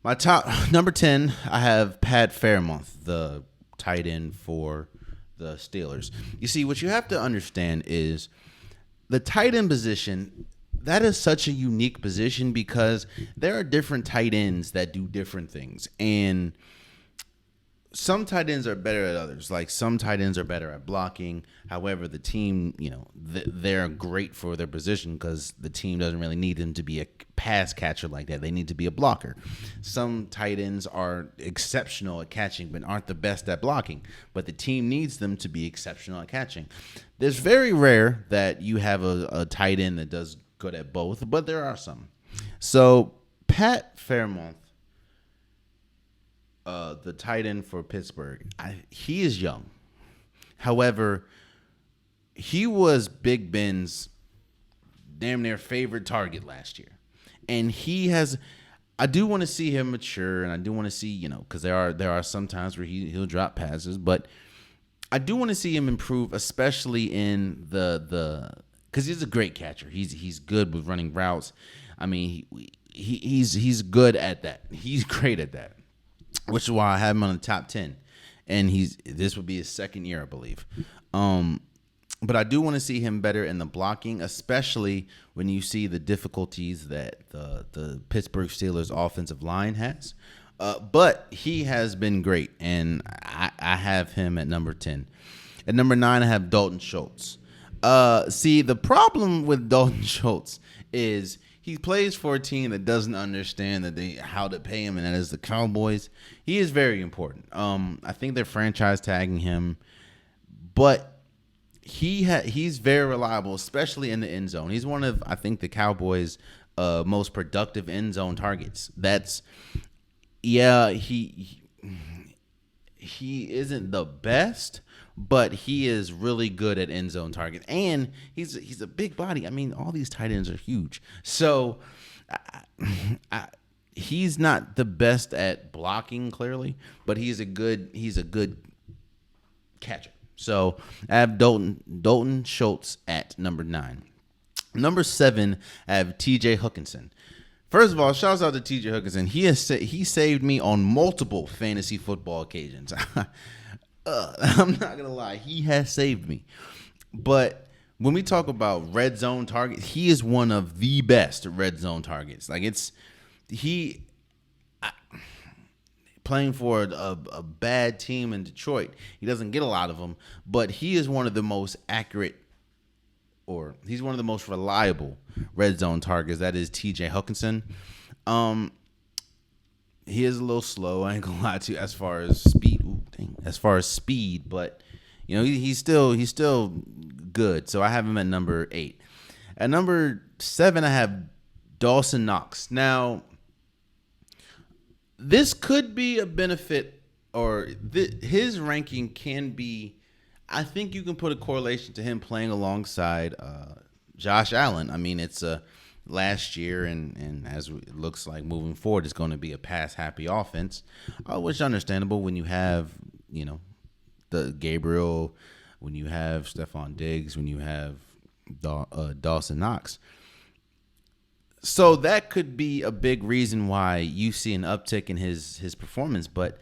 My top number 10, I have Pat Fairmonth, the tight end for the Steelers. You see, what you have to understand is the tight end position. That is such a unique position because there are different tight ends that do different things, and some tight ends are better at others. Like some tight ends are better at blocking. However, the team, they're great for their position because the team doesn't really need them to be a pass catcher like that. They need to be a blocker. Some tight ends are exceptional at catching but aren't the best at blocking. But the team needs them to be exceptional at catching. There's very rare that you have a tight end that does good at both, but there are some. So Pat Fairmonth, the tight end for Pittsburgh, he is young. However, he was Big Ben's damn near favorite target last year. And I do want to see him mature, and I do want to see, because there are some times where he'll drop passes, but I do want to see him improve, especially in because he's a great catcher. He's good with running routes. I mean, he's good at that. He's great at that, which is why I have him on the top 10. And this would be his second year, I believe. But I do want to see him better in the blocking, especially when you see the difficulties that the Pittsburgh Steelers offensive line has. But he has been great, and I have him at number 10. At number 9, I have Dalton Schultz. See, the problem with Dalton Schultz is he plays for a team that doesn't understand how to pay him, and that is the Cowboys. He is very important. I think they're franchise tagging him, but he's very reliable, especially in the end zone. He's one of, I think, the Cowboys' most productive end zone targets. He isn't the best, but he is really good at end zone targets, and he's a big body. I mean, all these tight ends are huge, so he's not the best at blocking, clearly, but he's a good catcher. So I have Dalton Schultz at number 9. Number 7, I have T.J. Hookinson. First of all, shouts out to T.J. Hookinson. He saved me on multiple fantasy football occasions. I'm not gonna lie, he has saved me. But when we talk about red zone targets, he is one of the best red zone targets. Like playing for a bad team in Detroit, he doesn't get a lot of them, but he is one of the most accurate, or he's one of the most reliable red zone targets. That is T.J. Hookinson. He is a little slow, I ain't gonna lie to you, as far as speed. But he's still good. So I have him at number 8. At number 7, I have Dawson Knox. Now, this could be a benefit, or his ranking can be. I think you can put a correlation to him playing alongside Josh Allen. I mean, it's last year, and as it looks like moving forward, it's going to be a pass-happy offense, which is understandable when you have, the Gabriel, when you have Stephon Diggs, when you have Dawson Knox. So that could be a big reason why you see an uptick in his performance. But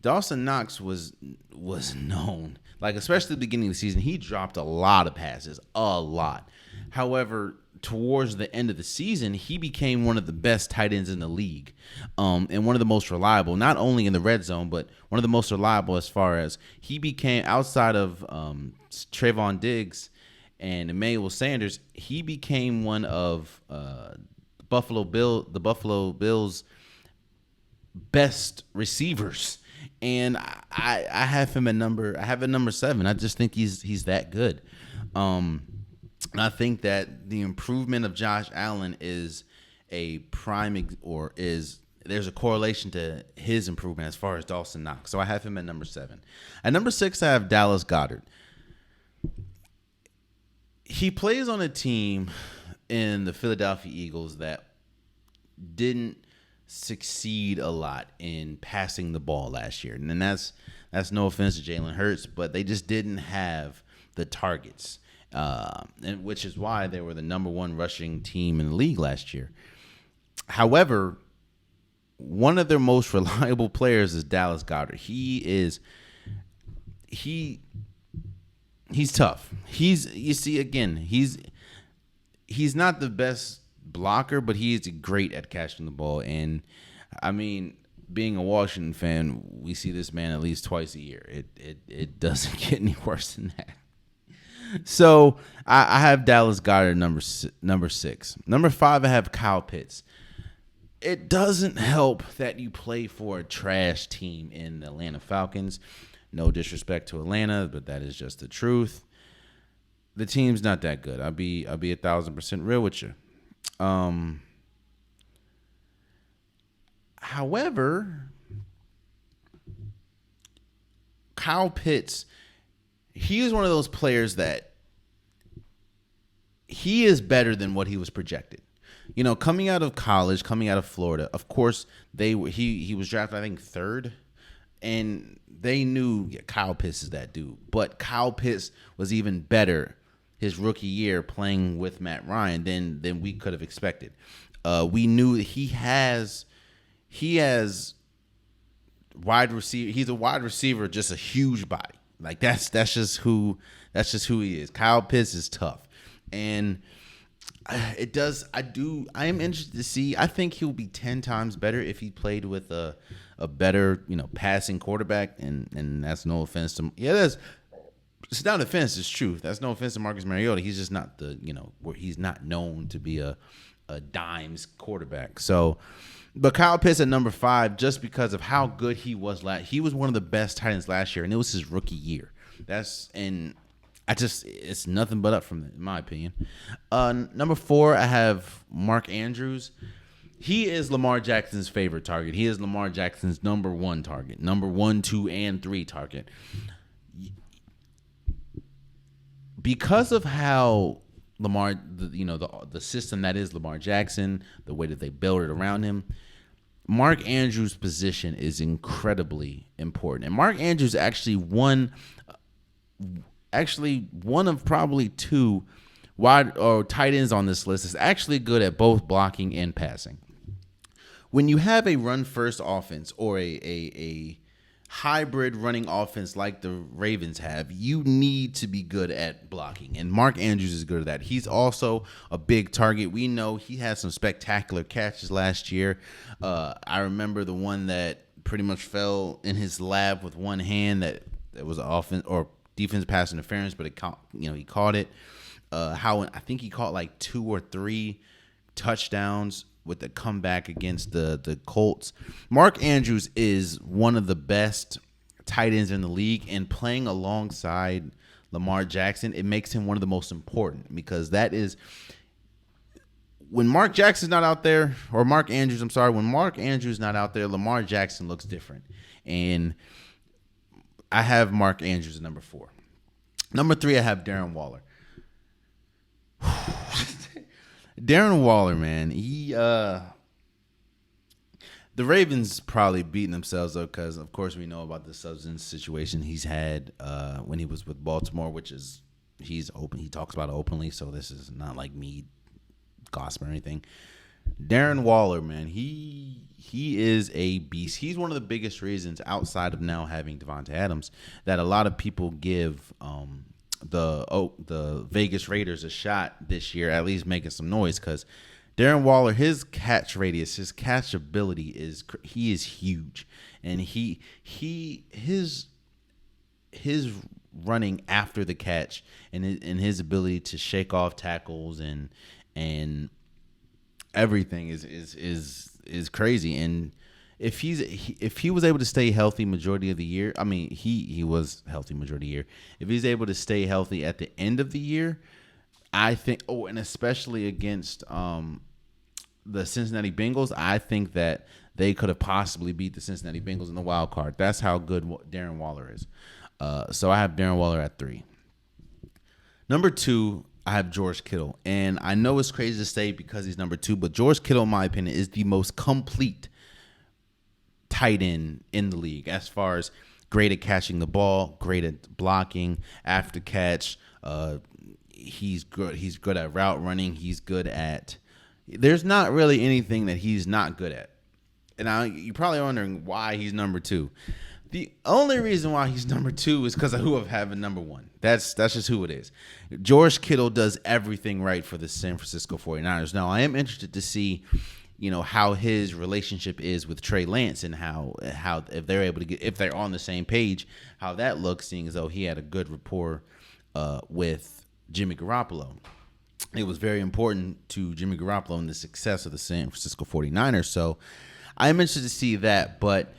Dawson Knox was known, like especially at the beginning of the season, he dropped a lot of passes, a lot. However, towards the end of the season, he became one of the best tight ends in the league, and one of the most reliable, not only in the red zone, but one of the most reliable as far as he became, outside of Trayvon Diggs and Emmanuel Sanders, he became one of the Buffalo Bills' best receivers. And I have him at number 7. I just think he's that good. And I think that the improvement of Josh Allen is a there's a correlation to his improvement as far as Dawson Knox. So I have him at number 7. At number 6, I have Dallas Goedert. He plays on a team in the Philadelphia Eagles that didn't succeed a lot in passing the ball last year. And that's no offense to Jalen Hurts, but they just didn't have the targets. And which is why they were the number 1 rushing team in the league last year. However, one of their most reliable players is Dallas Goedert. He he's tough. He's not the best blocker, but he is great at catching the ball. And I mean, being a Washington fan, we see this man at least twice a year. It doesn't get any worse than that. So I have Dallas Goedert number 6. Number 5, I have Kyle Pitts. It doesn't help that you play for a trash team in the Atlanta Falcons. No disrespect to Atlanta, but that is just the truth. The team's not that good. I'll be 1,000% real with you. However, Kyle Pitts, he is one of those players that he is better than what he was projected. You know, coming out of college, coming out of Florida, of course, he was drafted, I think, 3rd. And they knew Kyle Pitts is that dude. But Kyle Pitts was even better his rookie year playing with Matt Ryan than we could have expected. We knew he has wide receiver. He's a wide receiver, just a huge body. Like that's just who he is. Kyle Pitts is tough, and I am interested to see. I think he'll be 10 times better if he played with a better, passing quarterback. And that's no offense to it's not offense. It's true. That's no offense to Marcus Mariota. He's just not he's not known to be a dimes quarterback. So, but Kyle Pitts at number 5, just because of how good he was he was one of the best tight ends last year, and it was his rookie year. It's nothing but up from that, in my opinion. Number 4, I have Mark Andrews. He is Lamar Jackson's favorite target. He is Lamar Jackson's number 1 target, number 1, 2, and 3 target. Because of how Lamar, the system that is Lamar Jackson, the way that they build it around him, Mark Andrews' position is incredibly important. And Mark Andrews actually one of probably 2 wide or tight ends on this list is actually good at both blocking and passing. When you have a run-first offense or a hybrid running offense like the Ravens have, you need to be good at blocking. And Mark Andrews is good at that. He's also a big target. We know he had some spectacular catches last year. I remember the one that pretty much fell in his lap with one hand that was offense or defense pass interference, but he caught it. I think he caught like 2 or 3 touchdowns with the comeback against the Colts. Mark Andrews is one of the best tight ends in the league, and playing alongside Lamar Jackson, it makes him one of the most important, because that is when Mark Jackson's not out there, or Mark Andrews, I'm sorry, when Mark Andrews not out there, Lamar Jackson looks different. And I have Mark Andrews at number 4. Number 3, I have Darren Waller. Darren Waller, man, the Ravens probably beating themselves up because, of course, we know about the substance situation he's had when he was with Baltimore, which is he's open. He talks about it openly, so this is not like me gossip or anything. Darren Waller, man, he is a beast. He's one of the biggest reasons, outside of now having Devontae Adams, that a lot of people give the Vegas Raiders a shot this year, at least making some noise, because Darren Waller, his catch radius, his catch ability is huge, and his running after the catch and his ability to shake off tackles and everything is crazy. And if he was able to stay healthy majority of the year, I mean, he was healthy majority of the year. If he's able to stay healthy at the end of the year, I think, and especially against the Cincinnati Bengals, I think that they could have possibly beat the Cincinnati Bengals in the wild card. That's how good Darren Waller is. So I have Darren Waller at 3. Number 2, I have George Kittle. And I know it's crazy to say because he's number 2, but George Kittle, in my opinion, is the most complete tight end in the league, as far as great at catching the ball, great at blocking, after catch. He's good at route running. There's not really anything that he's not good at. And you're probably wondering why he's number 2. The only reason why he's number 2 is because of who I have at number 1. That's just who it is. George Kittle does everything right for the San Francisco 49ers. Now, I am interested to see, how his relationship is with Trey Lance and how if they're able to if they're on the same page, how that looks, seeing as though he had a good rapport with Jimmy Garoppolo. It was very important to Jimmy Garoppolo in the success of the San Francisco 49ers. So I'm interested to see that, but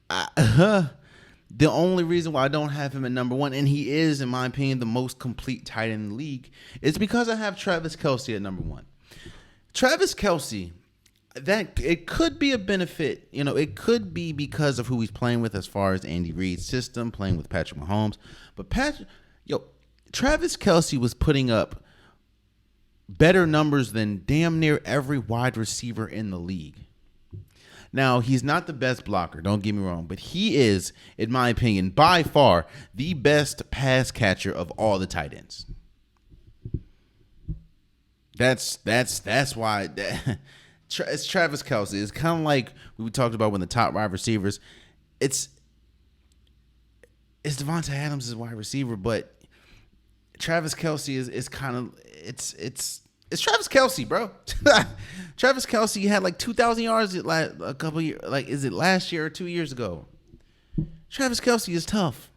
the only reason why I don't have him at number 1, and he is, in my opinion, the most complete tight end in the league, is because I have Travis Kelce at number 1. Travis Kelce, that it could be a benefit. It could be because of who he's playing with as far as Andy Reid's system, playing with Patrick Mahomes. But Travis Kelce was putting up better numbers than damn near every wide receiver in the league. Now, he's not the best blocker, don't get me wrong, but he is, in my opinion, by far the best pass catcher of all the tight ends. That's why it's Travis Kelce. It's kind of like we talked about when the top wide receivers. It's Devontae Adams' wide receiver, but Travis Kelce is kind of it's Travis Kelce, bro. Travis Kelce had like 2,000 yards a couple years. Like, is it last year or 2 years ago? Travis Kelce is tough.